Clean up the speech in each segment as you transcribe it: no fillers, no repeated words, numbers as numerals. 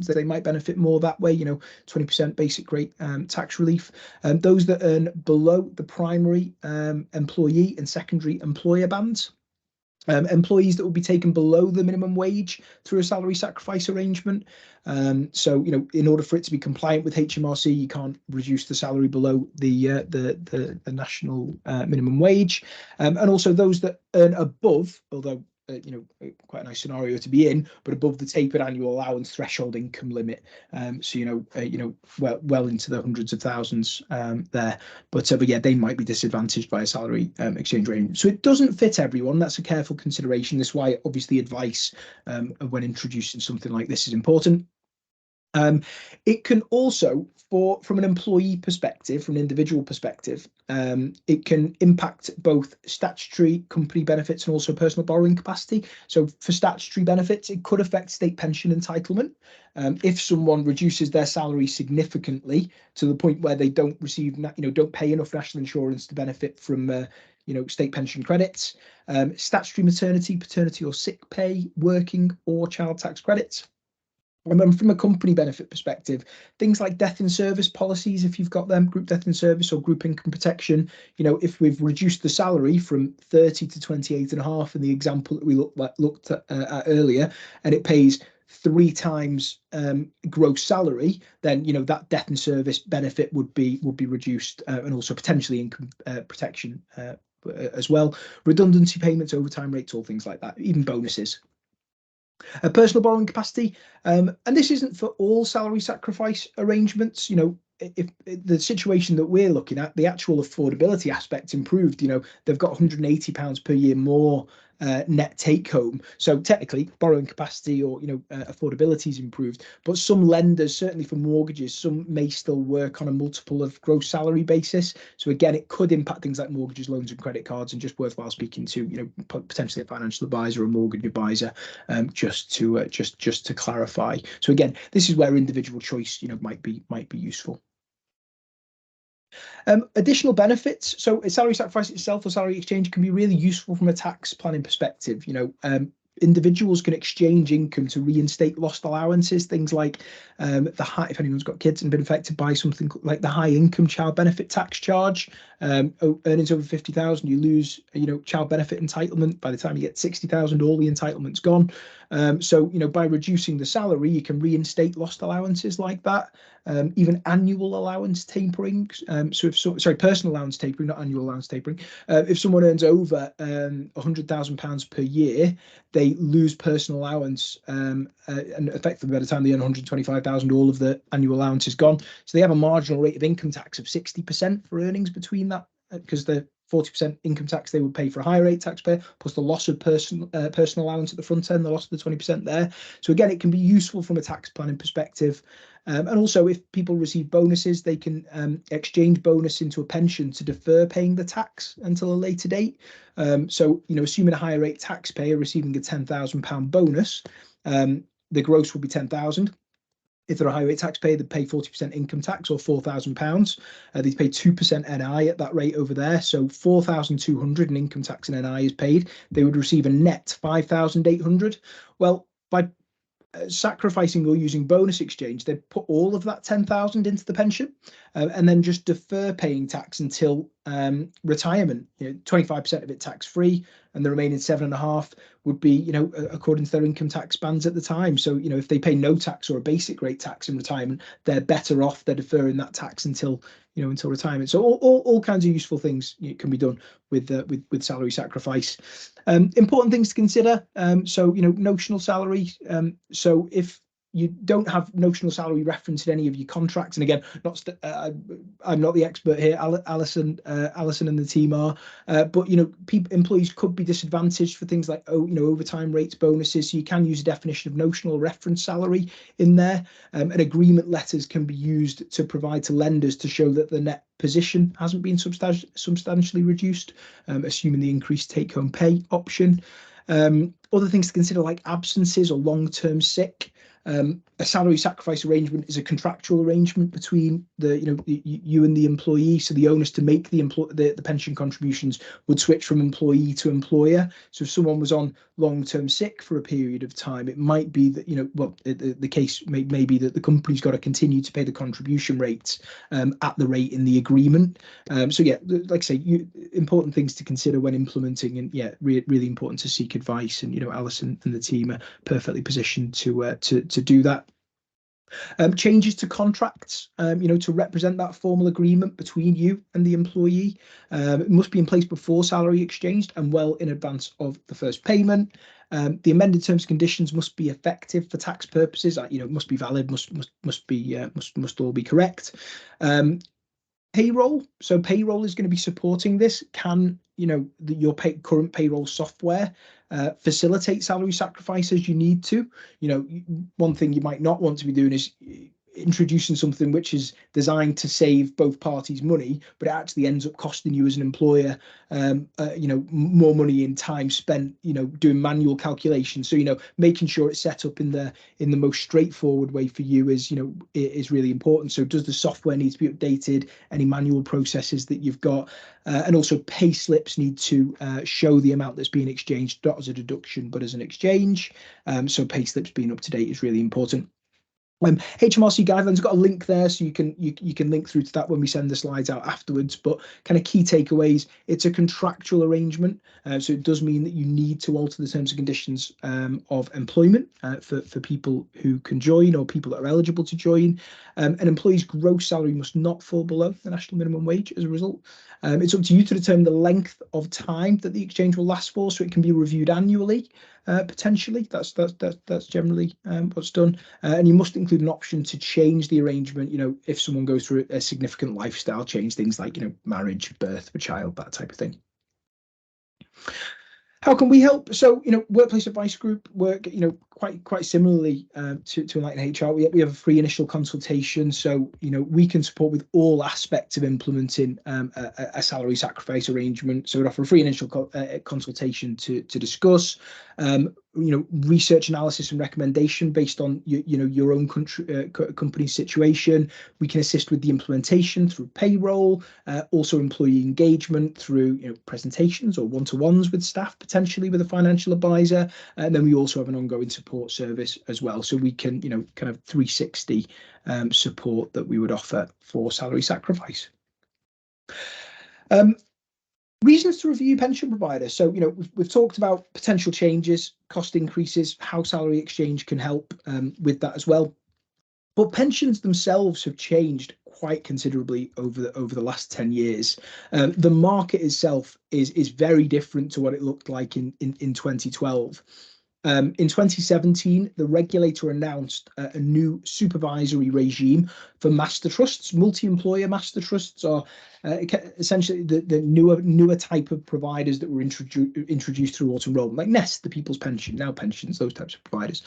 they might benefit more that way, 20% basic rate tax relief. Those that earn below the primary employee and secondary employer bands. Employees that will be taken below the minimum wage through a salary sacrifice arrangement. So, in order for it to be compliant with HMRC, you can't reduce the salary below the national minimum wage. And also those that earn above, although quite a nice scenario to be in, but above the tapered annual allowance threshold income limit. So well into the hundreds of thousands there. But yeah, they might be disadvantaged by a salary exchange arrangement. So it doesn't fit everyone. That's a careful consideration. That's why obviously advice when introducing something like this is important. It can also, from an employee perspective, from an individual perspective, it can impact both statutory company benefits and also personal borrowing capacity. So for statutory benefits, it could affect state pension entitlement. If someone reduces their salary significantly to the point where they don't receive, don't pay enough national insurance to benefit from state pension credits, statutory maternity, paternity or sick pay, working or child tax credits. And then from a company benefit perspective, things like death in service policies, if you've got them, group death in service or group income protection, if we've reduced the salary from 30 to 28.5 in the example that we looked at earlier, and it pays 3 times gross salary, then that death in service benefit would be reduced, and also potentially income protection as well. Redundancy payments, overtime rates, all things like that, even bonuses. Personal borrowing capacity, and this isn't for all salary sacrifice arrangements. If the situation that we're looking at, the actual affordability aspect improved, they've got £180 per year more net take home. So technically borrowing capacity or affordability is improved, but some lenders, certainly for mortgages, some may still work on a multiple of gross salary basis. So again, it could impact things like mortgages, loans and credit cards, and just worthwhile speaking to potentially a financial advisor or a mortgage advisor just to clarify. So again, this is where individual choice might be useful. Additional benefits. So a salary sacrifice itself or salary exchange can be really useful from a tax planning perspective. Individuals can exchange income to reinstate lost allowances, things like if anyone's got kids and been affected by something like the high income child benefit tax charge, earnings over 50,000, you lose child benefit entitlement. By the time you get 60,000, all the entitlement's gone. So by reducing the salary, you can reinstate lost allowances like that. Even annual allowance tapering. Personal allowance tapering, not annual allowance tapering. If someone earns over £100,000 per year, they lose personal allowance, and effectively by the time they earn 125,000, all of the annual allowance is gone. So they have a marginal rate of income tax of 60% for earnings between that, because the 40% income tax they would pay for a higher rate taxpayer, plus the loss of personal allowance at the front end, the loss of the 20% there. So again, it can be useful from a tax planning perspective. And also, if people receive bonuses, they can exchange bonus into a pension to defer paying the tax until a later date. So, assuming a higher rate taxpayer receiving a £10,000 bonus, the gross will be 10,000. If they're a high rate taxpayer, they pay 40% income tax or £4,000. They pay 2% NI at that rate over there. So 4,200 in income tax and NI is paid. They would receive a net 5,800. Well, by sacrificing or using bonus exchange, they put all of that 10,000 into the pension and then just defer paying tax until retirement. 25% of it tax free, and the remaining 7.5 would be according to their income tax bands at the time. So if they pay no tax or a basic rate tax in retirement, they're better off. They're deferring that tax until retirement. So all kinds of useful things can be done with salary sacrifice. Important things to consider. So notional salary. So if you don't have notional salary reference in any of your contracts, and again, I'm not the expert here. Alison and the team are, but employees could be disadvantaged for things like overtime rates, bonuses. So you can use a definition of notional reference salary in there, and agreement letters can be used to provide to lenders to show that the net position hasn't been substantially reduced, assuming the increased take-home pay option. Other things to consider like absences or long-term sick. A salary sacrifice arrangement is a contractual arrangement between you and the employee. So the onus to make the pension contributions would switch from employee to employer. So if someone was on long-term sick for a period of time, it might be that the case may be that the company's got to continue to pay the contribution rates at the rate in the agreement. So yeah, like I say, important things to consider when implementing, and yeah, really important to seek advice. And Alison and the team are perfectly positioned to do that. Changes to contracts, to represent that formal agreement between you and the employee. It must be in place before salary exchanged and well in advance of the first payment. The amended terms and conditions must be effective for tax purposes. Must be valid, must all be correct. Payroll. So payroll is going to be supporting this. Can your current payroll software facilitate salary sacrifice as you need to? One thing you might not want to be doing is introducing something which is designed to save both parties money, but it actually ends up costing you as an employer, more money in time spent, doing manual calculations. So, making sure it's set up in the most straightforward way for you is really important. So does the software need to be updated? Any manual processes that you've got? And also pay slips need to show the amount that's being exchanged, not as a deduction, but as an exchange. So pay slips being up to date is really important. HMRC guidelines, got a link there, so you can link through to that when we send the slides out afterwards. But kind of key takeaways: it's a contractual arrangement, so it does mean that you need to alter the terms and conditions of employment for people who can join or people that are eligible to join. An employee's gross salary must not fall below the national minimum wage as a result. It's up to you to determine the length of time that the exchange will last for, so it can be reviewed annually. Potentially, that's generally what's done, and you must include an option to change the arrangement. If someone goes through a significant lifestyle change, things like marriage, birth of a child, that type of thing. How can we help? So, Workplace Advice Group work, quite similarly to enlightenHR. We have a free initial consultation, so we can support with all aspects of implementing a salary sacrifice arrangement. So, we offer a free initial consultation to discuss, research analysis and recommendation based on your own company's situation. We can assist with the implementation through payroll, also employee engagement through presentations or one-to-ones with staff, potentially with a financial advisor, and then we also have an ongoing support service as well. So we can kind of 360 support that we would offer for salary sacrifice. Reasons to review pension providers. So, we've talked about potential changes, cost increases, how salary exchange can help with that as well. But pensions themselves have changed quite considerably over the last 10 years. The market itself is very different to what it looked like in 2012. In 2017, the regulator announced a new supervisory regime for master trusts. Multi-employer master trusts are essentially the newer type of providers that were introduced through auto-enrolment, like Nest, the People's Pension, Now Pensions, those types of providers.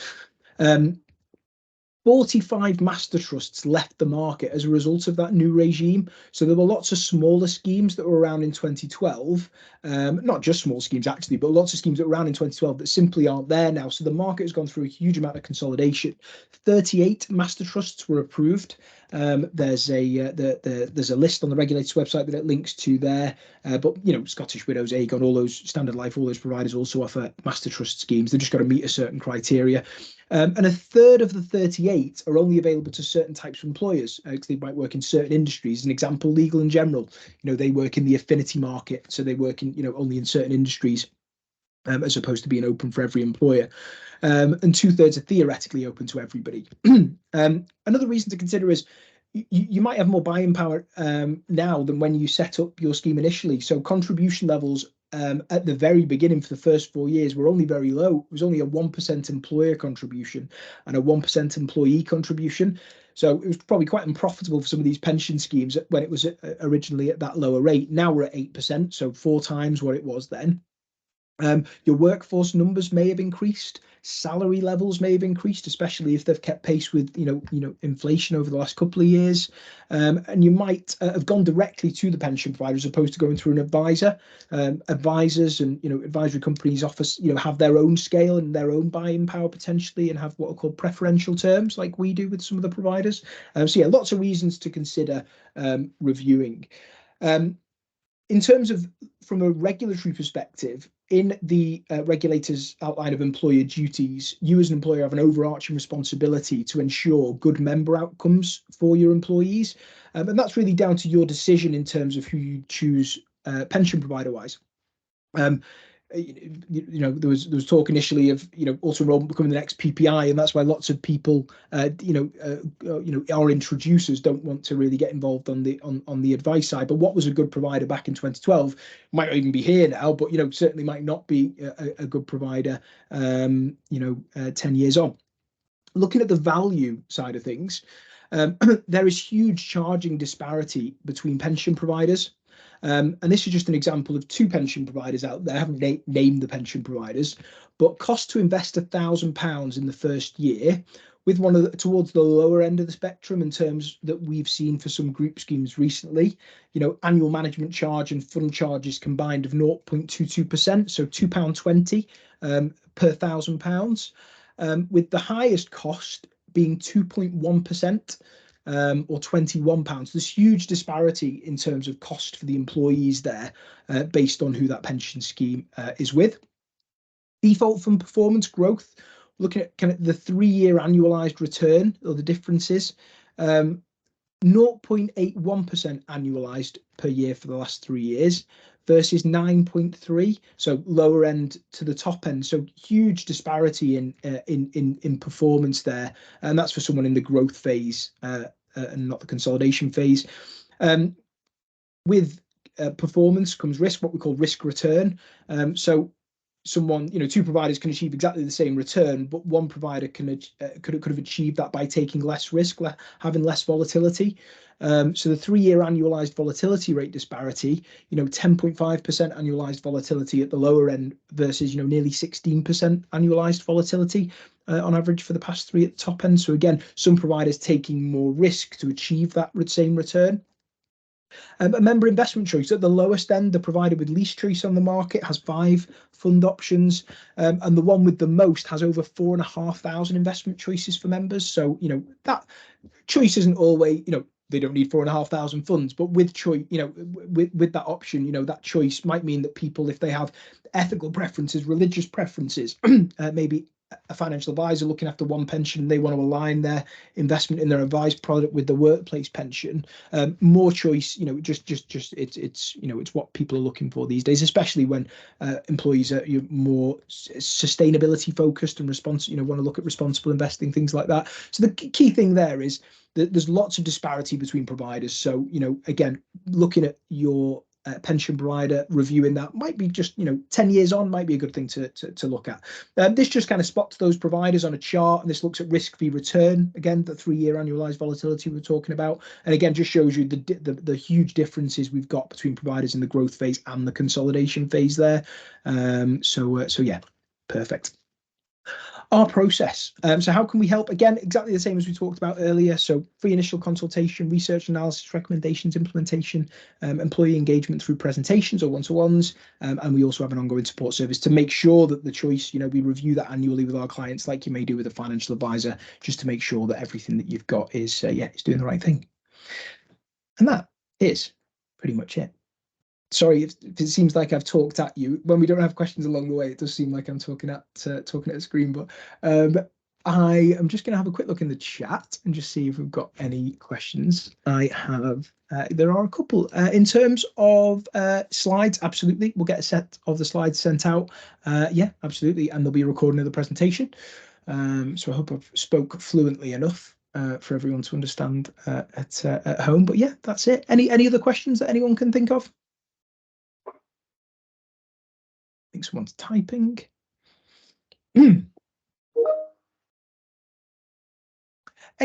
45 master trusts left the market as a result of that new regime. So there were lots of smaller schemes that were around in 2012, not just small schemes actually, but lots of schemes that were around in 2012 that simply aren't there now. So the market has gone through a huge amount of consolidation. 38 master trusts were approved. There's a list on the regulator's website that it links to there. But Scottish Widows, Aegon, all those Standard Life, all those providers also offer master trust schemes. They've just got to meet a certain criteria. And a third of the 38 are only available to certain types of employers because they might work in certain industries. An example, Legal and General, they work in the affinity market, so they work in only in certain industries, as opposed to being open for every employer. And 2/3 are theoretically open to everybody. Another reason to consider is you might have more buying power now than when you set up your scheme initially. So contribution levels at the very beginning for the first 4 years were only very low. It was only a 1% employer contribution and a 1% employee contribution. So it was probably quite unprofitable for some of these pension schemes when it was originally at that lower rate. Now we're at 8%, so 4 times what it was then. Your workforce numbers may have increased, salary levels may have increased, especially if they've kept pace with inflation over the last couple of years, and you might have gone directly to the pension provider as opposed to going through an advisor. Advisors and advisory companies offer have their own scale and their own buying power potentially, and have what are called preferential terms, like we do with some of the providers. So yeah, lots of reasons to consider reviewing. In terms of from a regulatory perspective, in the regulator's outline of employer duties, you as an employer have an overarching responsibility to ensure good member outcomes for your employees. And that's really down to your decision in terms of who you choose pension provider wise. There was talk initially of auto-enrolment becoming the next PPI, and that's why lots of people our introducers don't want to really get involved on the advice side. But what was a good provider back in 2012 might not even be here now, but certainly might not be a good provider 10 years on. Looking at the value side of things, there is huge charging disparity between pension providers. And this is just an example of two pension providers out there. I haven't named the pension providers, but cost to invest £1,000 in the first year, with towards the lower end of the spectrum in terms that we've seen for some group schemes recently. Annual management charge and fund charges combined of 0.22%, so £2.20 per £1,000, with the highest cost being 2.1%. Or £21. There's huge disparity in terms of cost for the employees there, based on who that pension scheme is with. Default fund performance growth, looking at kind of the 3-year annualized return, or the differences, 0.81% annualized per year for the last 3 years versus 9.3, so lower end to the top end. So huge disparity in performance there, and that's for someone in the growth phase and not the consolidation phase. With performance comes risk, what we call risk return. So someone, two providers can achieve exactly the same return, but one provider could have achieved that by taking less risk, having less volatility. So the 3-year annualized volatility rate disparity, 10.5% annualized volatility at the lower end versus nearly 16% annualized volatility on average for the past 3 at the top end. So again, some providers taking more risk to achieve that same return. A member investment choice, at the lowest end, the provider with least choice on the market has 5 fund options, and the one with the most has over 4,500 investment choices for members. So that choice isn't always, they don't need 4,500 funds, but with choice, with that option, that choice might mean that people, if they have ethical preferences, religious preferences, maybe a financial advisor looking after one pension, they want to align their investment in their advised product with the workplace pension. More choice, it's what people are looking for these days, especially when employees are more sustainability focused and want to look at responsible investing, things like that. So the key thing there is that there's lots of disparity between providers. So again, looking at your pension provider, reviewing that might be just 10 years on might be a good thing to look at. This just kind of spots those providers on a chart, and this looks at risk v return, again the 3-year annualized volatility we're talking about, and again just shows you the huge differences we've got between providers in the growth phase and the consolidation phase there. So yeah, perfect. Our process. So how can we help? Again, exactly the same as we talked about earlier. So free initial consultation, research analysis, recommendations, implementation, employee engagement through presentations or one-to-ones. And we also have an ongoing support service to make sure that the choice, we review that annually with our clients, like you may do with a financial advisor, just to make sure that everything that you've got is doing the right thing. And that is pretty much it. Sorry if it seems like I've talked at you. When we don't have questions along the way, it does seem like I'm talking at the screen. But I am just going to have a quick look in the chat and just see if we've got any questions. I have. There are a couple. In terms of slides, absolutely. We'll get a set of the slides sent out. Yeah, absolutely. And there'll be a recording of the presentation. So I hope I've spoke fluently enough for everyone to understand at home. But yeah, that's it. Any other questions that anyone can think of? I think someone's typing. Any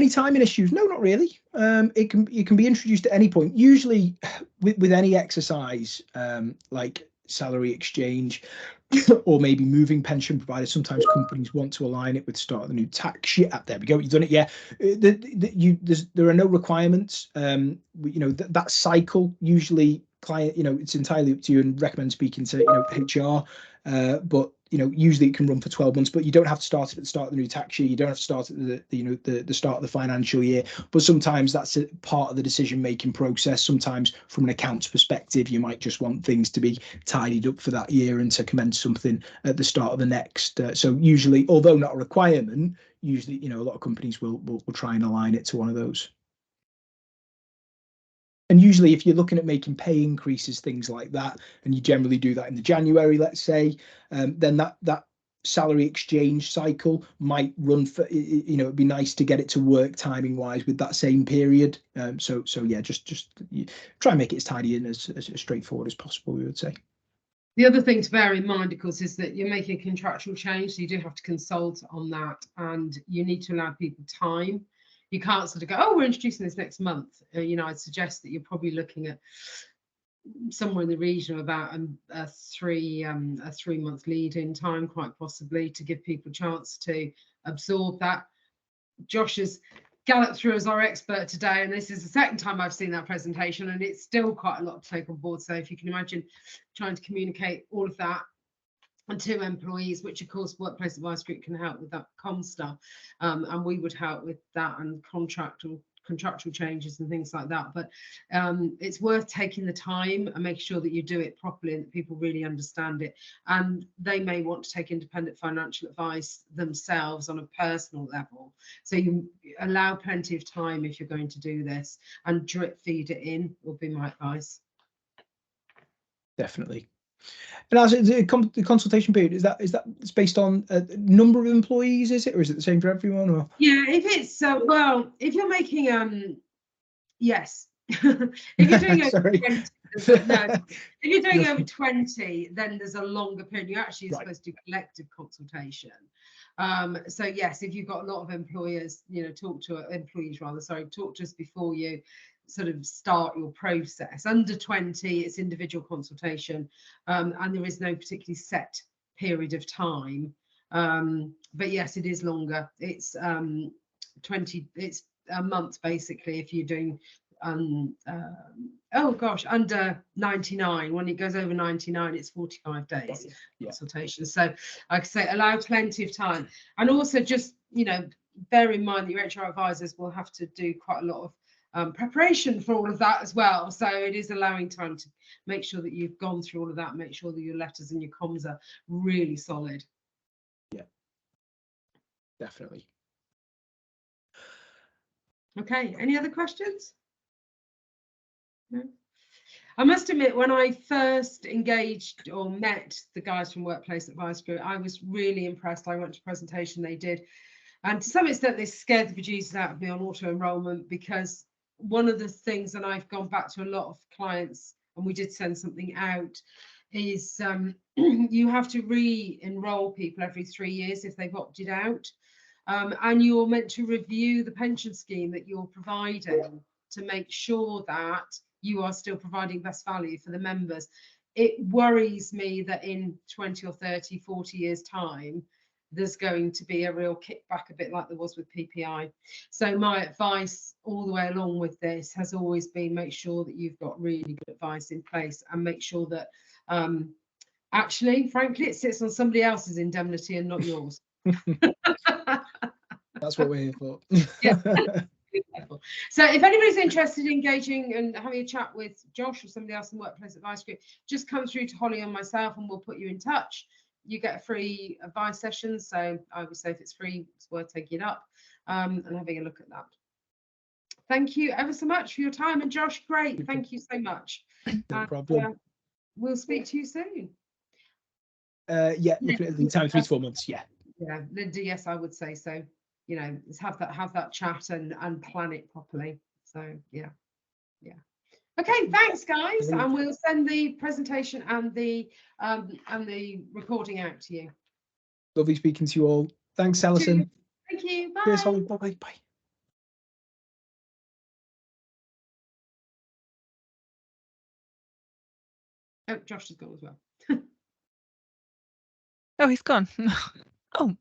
timing issues? No, not really. It can be introduced at any point. Usually with any exercise, like salary exchange, or maybe moving pension providers. Sometimes companies want to align it with start of the new tax year. There we go. You've done it. Yeah. There are no requirements. That cycle usually client, it's entirely up to you, and recommend speaking to, HR. But usually it can run for 12 months, but you don't have to start it at the start of the new tax year. You don't have to start at the start of the financial year. But sometimes that's a part of the decision-making process. Sometimes from an accounts perspective, you might just want things to be tidied up for that year and to commence something at the start of the next. So usually, although not a requirement, usually, a lot of companies will try and align it to one of those. And usually if you're looking at making pay increases, things like that, and you generally do that in the January, let's say, then that salary exchange cycle might run for, it'd be nice to get it to work timing wise with that same period. So yeah, just try and make it as tidy and as straightforward as possible, we would say. The other thing to bear in mind, of course, is that you're making a contractual change, so you do have to consult on that, and you need to allow people time. You can't sort of go, oh, we're introducing this next month. I'd suggest that you're probably looking at somewhere in the region of about a 3-month lead-in time, quite possibly, to give people a chance to absorb that. Josh has galloped through as our expert today, and this is the second time I've seen that presentation, and it's still quite a lot to take on board. So if you can imagine trying to communicate all of that and to employees, which of course Workplace Advice Group can help with that comm stuff, and we would help with that and contractual changes and things like that. But it's worth taking the time and making sure that you do it properly and that people really understand it. And they may want to take independent financial advice themselves on a personal level. So you allow plenty of time if you're going to do this, and drip feed it in would be my advice. Definitely. And as the consultation period, is that it's based on a number of employees, is it, or is it the same for everyone? Or yeah, if it's well, if you're making yes, if you're doing over 20, no, if you're doing over 20, then there's a longer period. You actually are supposed to do collective consultation. So yes, if you've got a lot of employees, talk to us before you sort of start your process. Under 20, it's individual consultation, and there is no particularly set period of time. But yes, it is longer. It's 20. It's a month basically if you're doing under 99. When it goes over 99, it's 45 days consultation. So like I say, allow plenty of time, and also just bear in mind that your HR advisors will have to do quite a lot of preparation for all of that as well. So it is allowing time to make sure that you've gone through all of that, make sure that your letters and your comms are really solid. Yeah, definitely. Okay, any other questions? No? I must admit, when I first engaged or met the guys from Workplace Advice Group, I was really impressed. I went to a presentation they did, and to some extent they scared the bejesus out of me on auto-enrolment, because one of the things, and I've gone back to a lot of clients, and we did send something out, is you have to re-enroll people every 3 years if they've opted out. And you're meant to review the pension scheme that you're providing to make sure that you are still providing best value for the members. It worries me that in 20 or 30, 40 years time, there's going to be a real kickback, a bit like there was with PPI. So my advice all the way along with this has always been, make sure that you've got really good advice in place, and make sure that actually, frankly, it sits on somebody else's indemnity and not yours. That's what we're here for. Yeah. So if anybody's interested in engaging and having a chat with Josh or somebody else in Workplace Advice Group, just come through to Holly and myself and we'll put you in touch. You get a free advice session, so I would say if it's free, it's worth taking it up and having a look at that. Thank you ever so much for your time, and Josh, great, thank you so much. No problem. We'll speak to you soon. Yeah, looking at the time, 3 to 4 months. Yeah, Linda, yes, I would say so. Let's have that chat and plan it properly. So yeah. Okay, thanks guys, and we'll send the presentation and the recording out to you. Lovely speaking to you all. Thanks, Alison. Thank you. Bye. Cheers, Holly. Bye. Oh, Josh has gone as well. Oh, he's gone. Oh,